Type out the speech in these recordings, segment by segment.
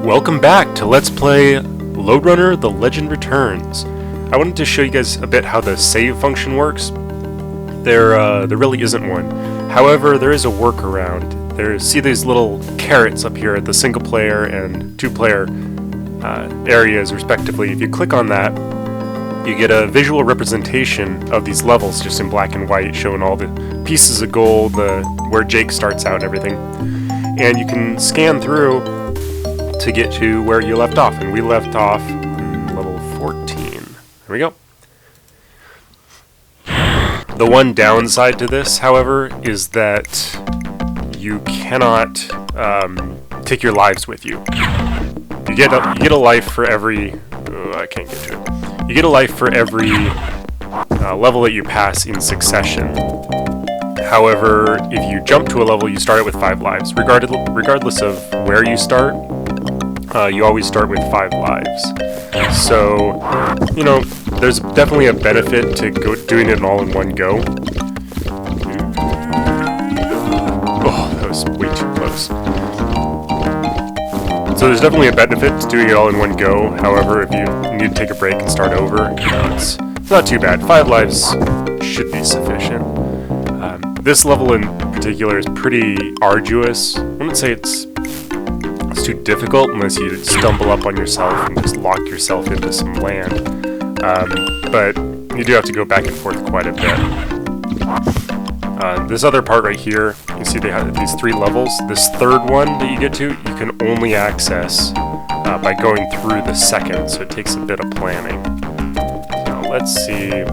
Welcome back to Let's Play Lode Runner: The Legend Returns. I wanted to show you guys a bit how the save function works. There really isn't one. However, there is a workaround. See these little carrots up here at the single player and two player areas respectively. If you click on that, you get a visual representation of these levels just in black and white, showing all the pieces of gold, where Jake starts out and everything. And you can scan through to get to where you left off, and we left off on level 14. There we go. The one downside to this, however, is that you cannot take your lives with you. You get a life for every... I can't get to it. You get a life for every level that you pass in succession. However, if you jump to a level, you start it with 5 lives. Regardless of where you start, you always start with 5 lives. So, you know, there's definitely a benefit to doing it all in one go. Oh, that was way too close. So there's definitely a benefit to doing it all in one go. However, if you need to take a break and start over, it's not too bad. 5 lives should be sufficient. This level in particular is pretty arduous. I wouldn't say it's too difficult unless you stumble up on yourself and just lock yourself into some land. But you do have to go back and forth quite a bit. This other part right here, you see they have these 3 levels. This third one that you get to, you can only access by going through the second, so it takes a bit of planning. So let's see.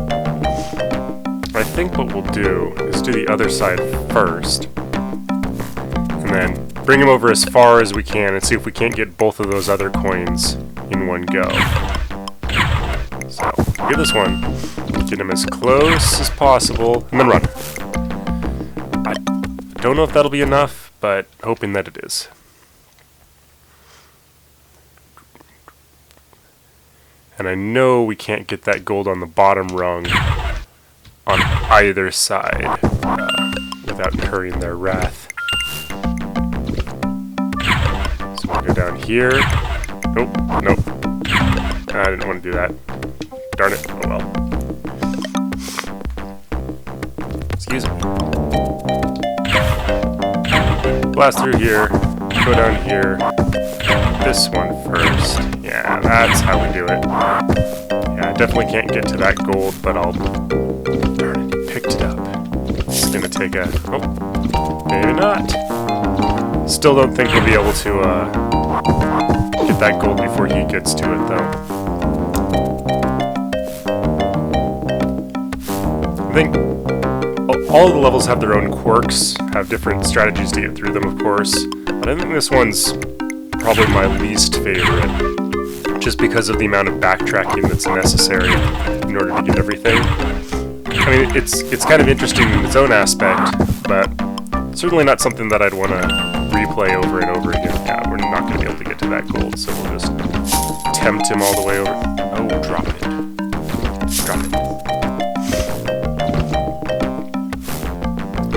I think what we'll do is do the other side first, and then bring him over as far as we can and see if we can't get both of those other coins in one go. So, get this one, get him as close as possible, and then run. I don't know if that'll be enough, but hoping that it is. And I know we can't get that gold on the bottom rung on either side without incurring their wrath. So we'll go down here. Nope, nope. I didn't want to do that. Darn it. Oh well. Excuse me. Blast through here. Go down here. This one first. Yeah, that's how we do it. Yeah, I definitely can't get to that gold, but I'll... Darn it, picked it up. It's gonna take a... Oh, maybe not. Still don't think we'll be able to get that gold before he gets to it, though. I think all of the levels have their own quirks, have different strategies to get through them, of course, but I think this one's probably my least favorite, just because of the amount of backtracking that's necessary in order to get everything. I mean, it's kind of interesting in its own aspect, but certainly not something that I'd want to replay over and over again. Yeah, we're not going to be able to get to that gold, so we'll just tempt him all the way over. Oh, drop it. Drop it.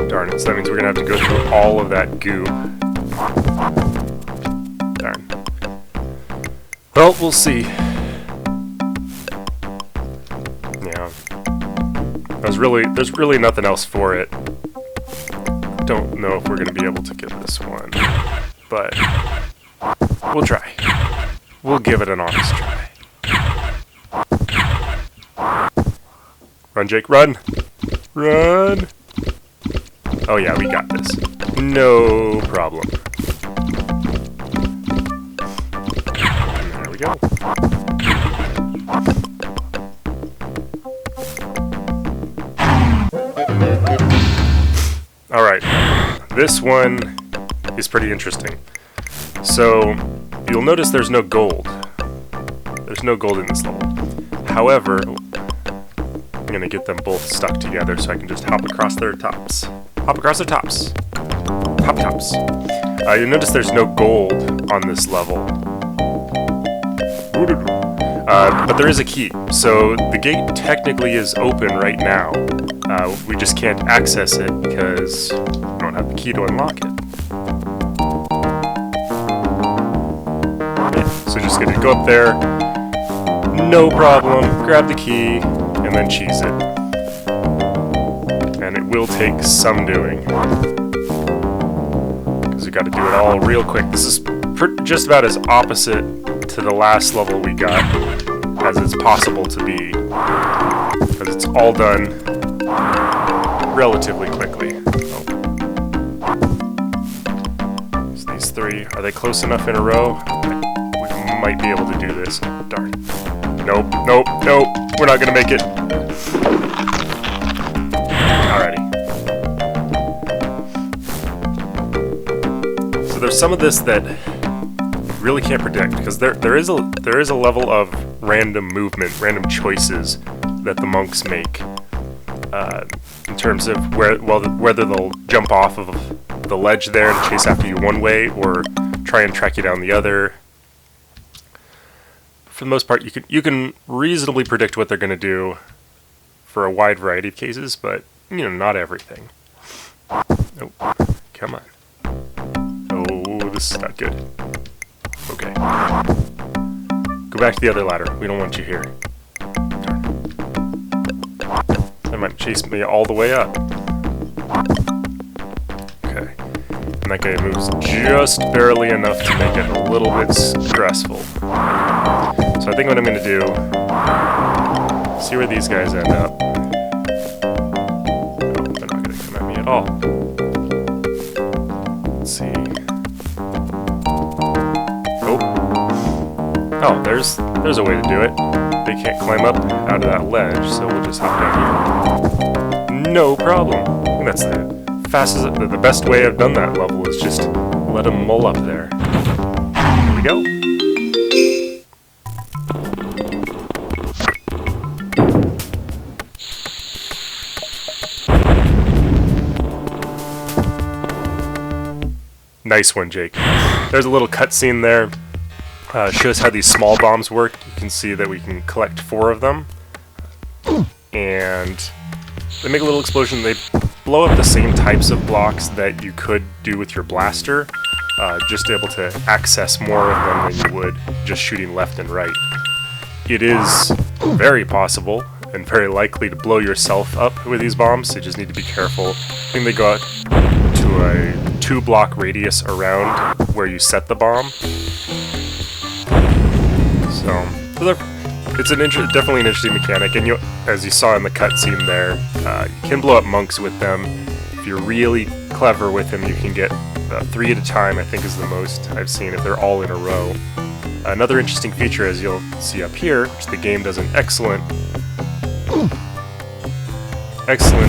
Darn it, so that means we're going to have to go through all of that goo. Darn. Well, we'll see. Yeah. There's really nothing else for it. Don't know if we're going to be able to get this one, but we'll try. We'll give it an honest try. Run, Jake, run! Run! Oh yeah, we got this. No problem. And there we go. Alright, this one is pretty interesting. So, you'll notice there's no gold. There's no gold in this level. However, I'm going to get them both stuck together so I can just hop across their tops. Hop across their tops. Hop tops. You'll notice there's no gold on this level. But there is a key. So, the gate technically is open right now. We just can't access it because we don't have the key to unlock it. good to go up there, no problem, grab the key, and then cheese it. And it will take some doing, because we got to do it all real quick. This is just about as opposite to the last level we got as it's possible to be, because it's all done relatively quickly. Oh. So these three, are they close enough in a row? We might be able to do this. Darn. Nope, nope, nope. We're not gonna make it. Alrighty. So there's some of this that really can't predict, because there is a level of random movement, random choices that the monks make in terms of whether they'll jump off of the ledge there and chase after you one way, or try and track you down the other. For the most part, you can reasonably predict what they're going to do for a wide variety of cases, but not everything. Oh, come on. Oh, this is not good. Okay. Go back to the other ladder. We don't want you here. That might chase me all the way up. Okay. And that guy moves just barely enough to make it a little bit stressful. So I think what I'm going to do, see where these guys end up. Oh, they're not going to come at me at all. Let's see. Oh, there's a way to do it. They can't climb up out of that ledge, so we'll just hop down here. No problem. And that's the best way I've done that level is just let them mull up there. Here we go. Nice one, Jake. There's a little cutscene there. Shows how these small bombs work. You can see that we can collect 4 of them. And they make a little explosion. They blow up the same types of blocks that you could do with your blaster, just able to access more of them than you would just shooting left and right. It is very possible and very likely to blow yourself up with these bombs, so you just need to be careful. I think they go out to a 2-block radius around where you set the bomb. So it's definitely an interesting mechanic, and as you saw in the cutscene there, you can blow up monks with them. If you're really clever with them, you can get 3 at a time, I think is the most I've seen, if they're all in a row. Another interesting feature, as you'll see up here, which the game does an excellent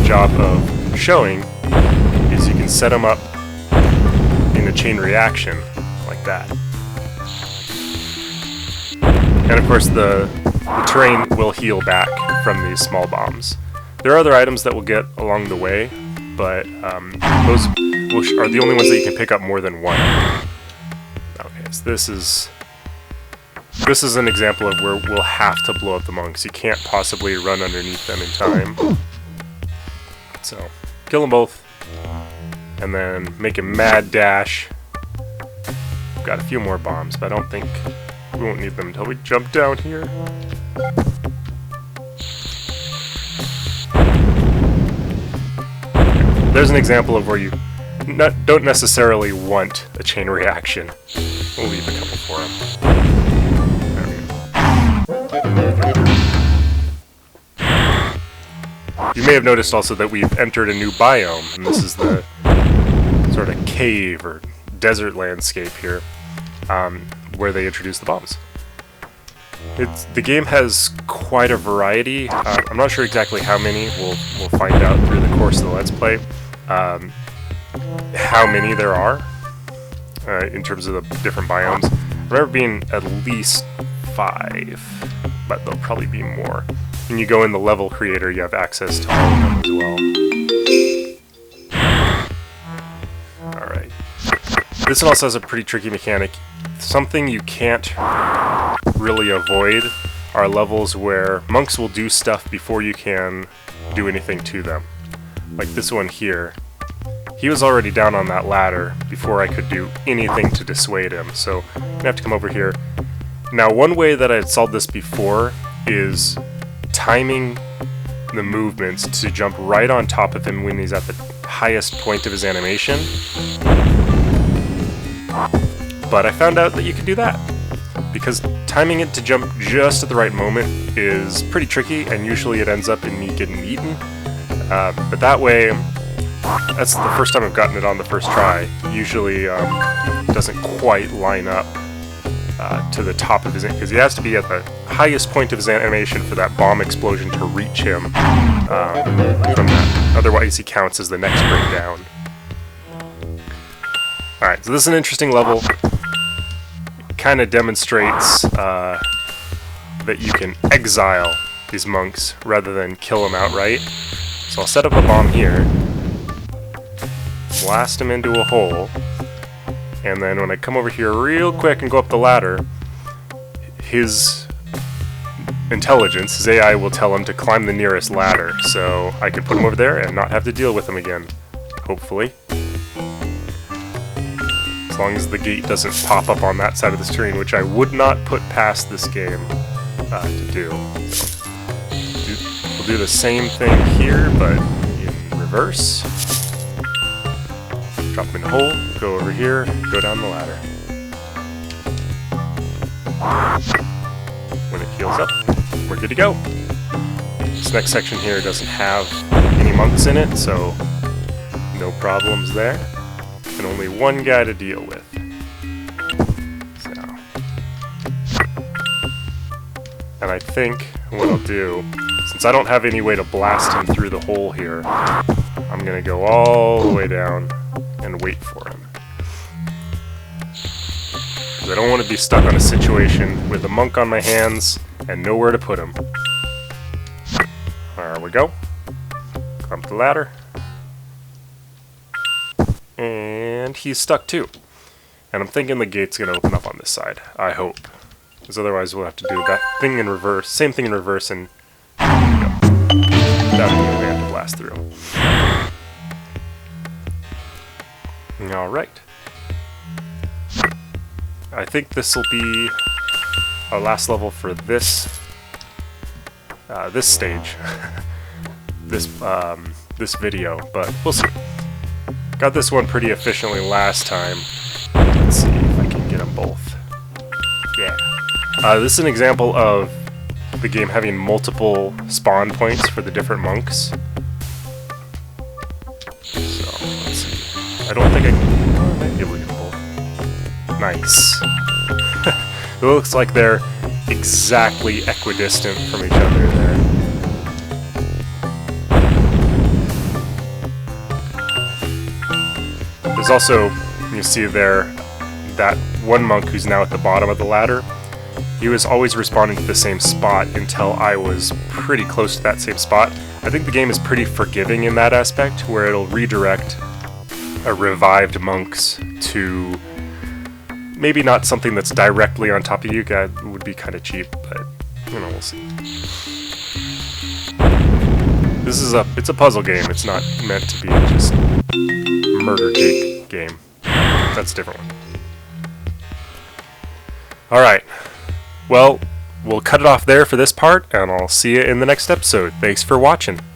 job of showing, is you can set them up in a chain reaction like that. And of course the terrain will heal back from these small bombs. There are other items that we'll get along the way, but those are the only ones that you can pick up more than one. Okay, so this is an example of where we'll have to blow up the monks. You can't possibly run underneath them in time. So, kill them both, and then make a mad dash. We've got a few more bombs, but I don't think we won't need them until we jump down here. There's an example of where you don't necessarily want a chain reaction. We'll leave a couple for him. You may have noticed also that we've entered a new biome, and this is the sort of cave or desert landscape here, where they introduce the bombs. The game has quite a variety. I'm not sure exactly how many. We'll find out through the course of the Let's Play how many there are in terms of the different biomes. I remember being at least 5, but there'll probably be more. When you go in the level creator, you have access to all of them as well. Alright. This one also has a pretty tricky mechanic. Something you can't really avoid are levels where monks will do stuff before you can do anything to them. Like this one here. He was already down on that ladder before I could do anything to dissuade him, so I'm going to have to come over here, Now, one way that I've solved this before is timing the movements to jump right on top of him when he's at the highest point of his animation. But I found out that you can do that, because timing it to jump just at the right moment is pretty tricky, and usually it ends up in me getting eaten. But that way, that's the first time I've gotten it on the first try. Usually it doesn't quite line up to the top of his, because he has to be at the highest point of his animation for that bomb explosion to reach him from that. Otherwise he counts as the next bring down. Alright, so this is an interesting level. It kind of demonstrates that you can exile these monks rather than kill them outright. So I'll set up a bomb here, blast him into a hole, and then when I come over here real quick and go up the ladder, his intelligence, his AI, will tell him to climb the nearest ladder, so I can put him over there and not have to deal with him again, hopefully. As long as the gate doesn't pop up on that side of the screen, which I would not put past this game to do. So, we'll do the same thing here, but in reverse. Drop him in the hole, go over here, go down the ladder. When it heals up, we're good to go. This next section here doesn't have any monks in it, so no problems there. And only one guy to deal with. So. And I think what I'll do, since I don't have any way to blast him through the hole here, I'm gonna go all the way down and wait for him. Because I don't want to be stuck on a situation with a monk on my hands and nowhere to put him. There we go. Climb the ladder. And he's stuck too. And I'm thinking the gate's going to open up on this side. I hope. Because otherwise we'll have to do that thing in reverse. Same thing in reverse, and that'll be a way to blast through. Alright. I think this will be our last level for this this stage. this video, but we'll see. Got this one pretty efficiently last time. Let's see if I can get them both. Yeah. This is an example of the game having multiple spawn points for the different monks. So, let's see. I don't think I can... Oh, I might be able to get them both. Nice. It looks like they're exactly equidistant from each other there. There's also, you see there, that one monk who's now at the bottom of the ladder. He was always responding to the same spot until I was pretty close to that same spot. I think the game is pretty forgiving in that aspect, where it'll redirect revived monks to maybe not something that's directly on top of you. God, would be kind of cheap, but you know, we'll see. This is it's a puzzle game. It's not meant to be just murder Jake game. That's a different one. Alright. Well, we'll cut it off there for this part, and I'll see you in the next episode. Thanks for watching.